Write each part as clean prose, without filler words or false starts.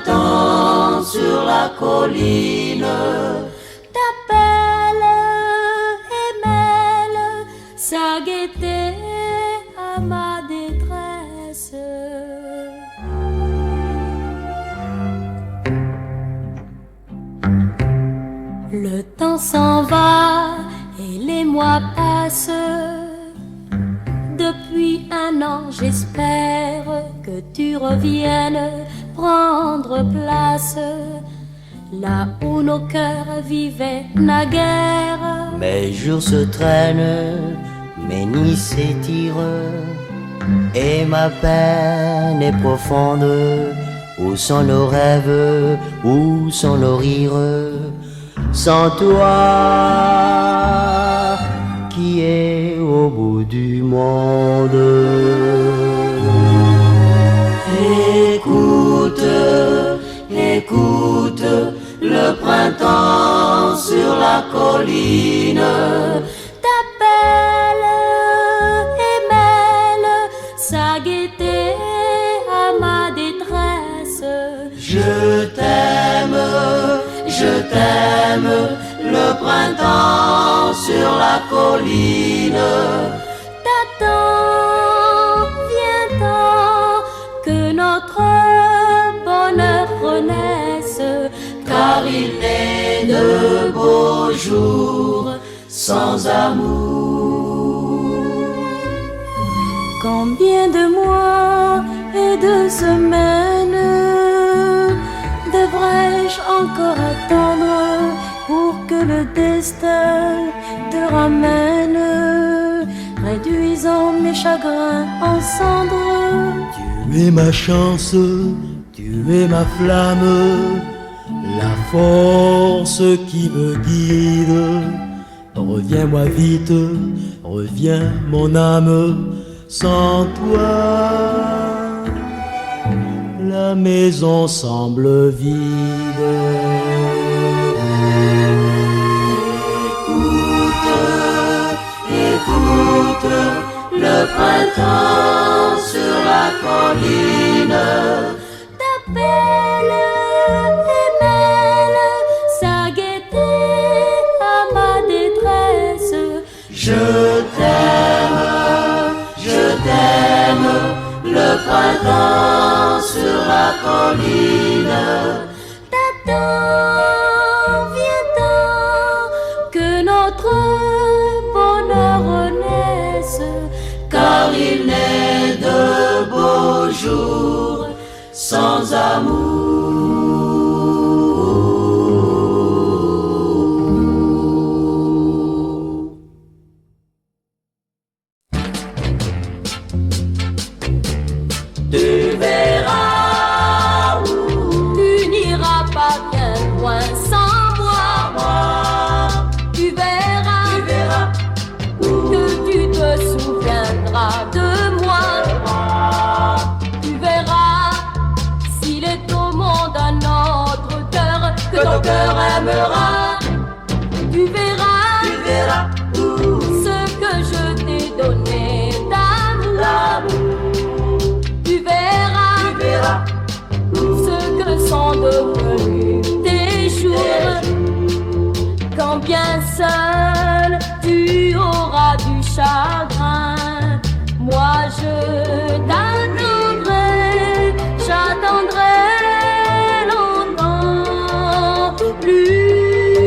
printemps sur la colline t'appelle et mêle sa gaieté à ma détresse. Le temps s'en va et les mois passent. Depuis un an, j'espère que tu reviennes prendre place là où nos cœurs vivaient naguère. Mes jours se traînent, mes nuits s'étirent, et ma peine est profonde. Où sont nos rêves, où sont nos rires? Sans toi qui est au bout du monde. Écoute, écoute le printemps sur la colline t'appelle et mêle sa gaieté à ma détresse. Je t'aime, le printemps sur la colline t'attends, viens-t'en, que notre bonheur renaisse, car il n'est de beaux jours sans amour. Combien de mois et de semaines devrais-je encore attendre pour que le destin te ramène, réduisant mes chagrins en cendres? Tu es ma chance, tu es ma flamme, la force qui me guide. Reviens-moi vite, reviens mon âme, sans toi la maison semble vide. Écoute le printemps sur la colline t'appelle et mêle sa gaieté à ma détresse. Je t'aime, le printemps sur la colline t'attends, viens-t'en, que notre bonheur renaisse, car il n'est de beaux jours sans amour. Tu verras, tu n'iras pas bien loin sans moi. Tu verras que tu te souviendras de moi. Tu verras s'il est au monde un autre cœur que ton cœur aimera. Tu verras ce que je t'ai donné d'amour. Tu verras ce que sont devenus tes jours. Quand bien seul tu auras du chagrin, moi je j'attendrai longtemps, plus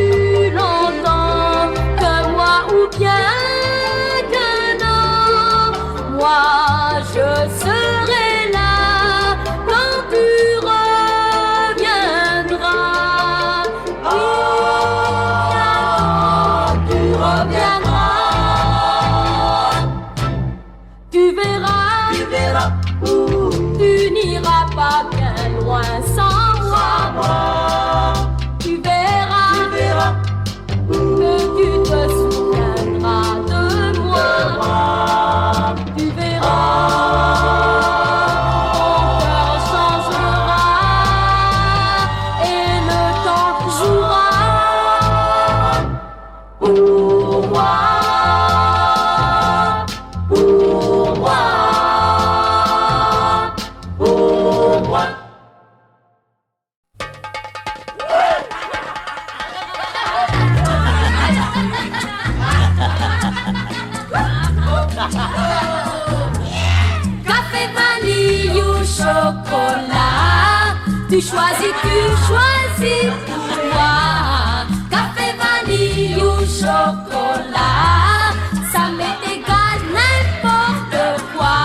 choisis pour moi. Café, vanille ou chocolat, ça m'est égal n'importe quoi.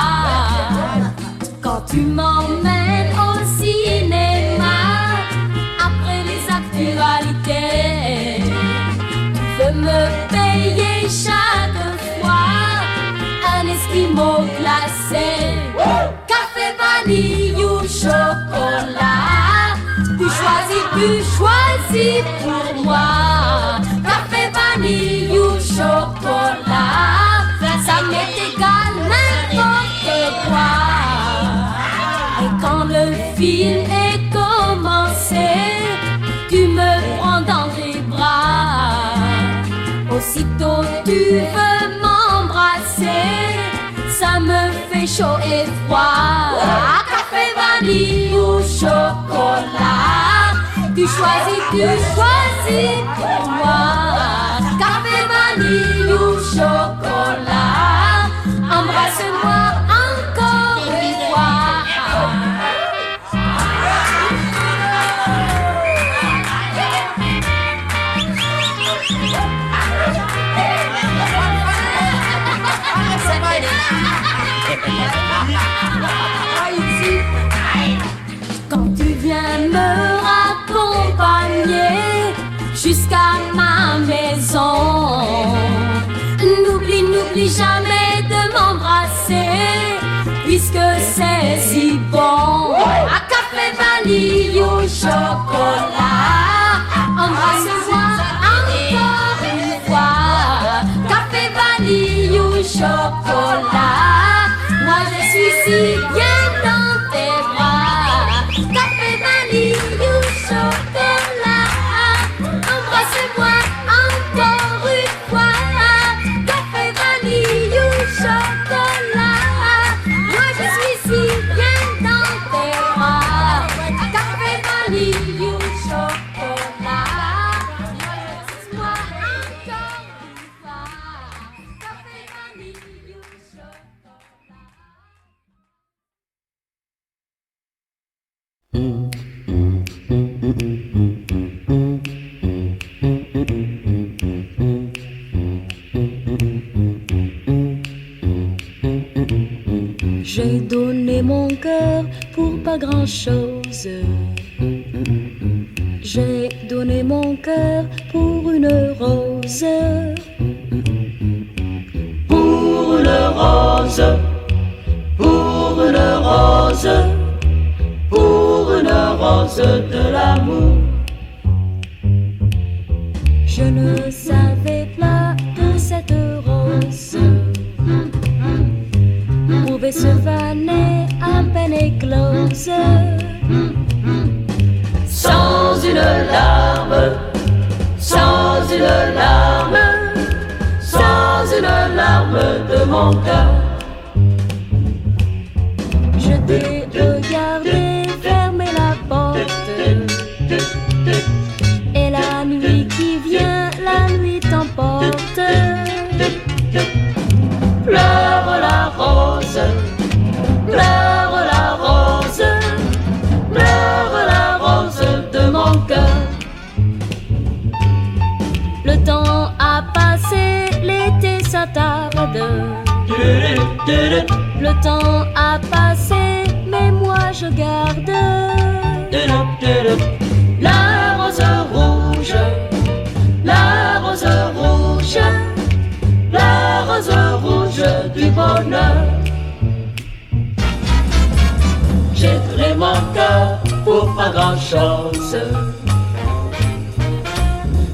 Quand tu m'emmènes au cinéma, après les actualités, tu veux me payer chaque fois un esquimau glacé. Café, vanille ou chocolat, tu choisis pour moi. Café, vanille ou chocolat, ça m'est égal n'importe quoi. Et quand le film est commencé, tu me prends dans tes bras. Aussitôt tu veux m'embrasser, ça me fait chaud et froid. Café, vanille ou chocolat, tu choisis pour moi. Café, vanille ou chocolat, embrasse-moi encore une fois. Quand tu viens me raccompagner jusqu'à ma maison, n'oublie jamais de m'embrasser, puisque c'est si bon. À café, vanille ou chocolat, embrasse-moi encore une fois. Café, vanille ou chocolat, moi je suis si bien dans tes bras. Café, vanille ou chocolat, embrasse-moi encore une fois. Café, vanille ou chocolat, moi je suis si bien dans tes bras. Café, vanille ou chocolat, embrasse-moi encore une fois. Café, vanille ou chocolat. J'ai donné mon cœur pour pas grand-chose. J'ai donné mon cœur pour une rose. Pour une rose, pour une rose, pour une rose de l'amour. Je ne savais pas que cette rose pouvait se faner à peine éclose. Sans une larme, sans une larme, sans une larme de mon cœur. Je t'ai regardé fermer la porte, et la nuit qui vient, la nuit t'emporte. Pleure la rose, pleure la rose, pleure la rose de mon cœur. Le temps a passé, l'été s'attarde. Le temps a passé, mais moi je garde la rose rouge, la rose rouge, la rose rouge du bonheur. J'ai donné mon cœur pour pas grand chose.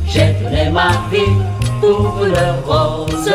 J'ai donné ma vie pour une rose.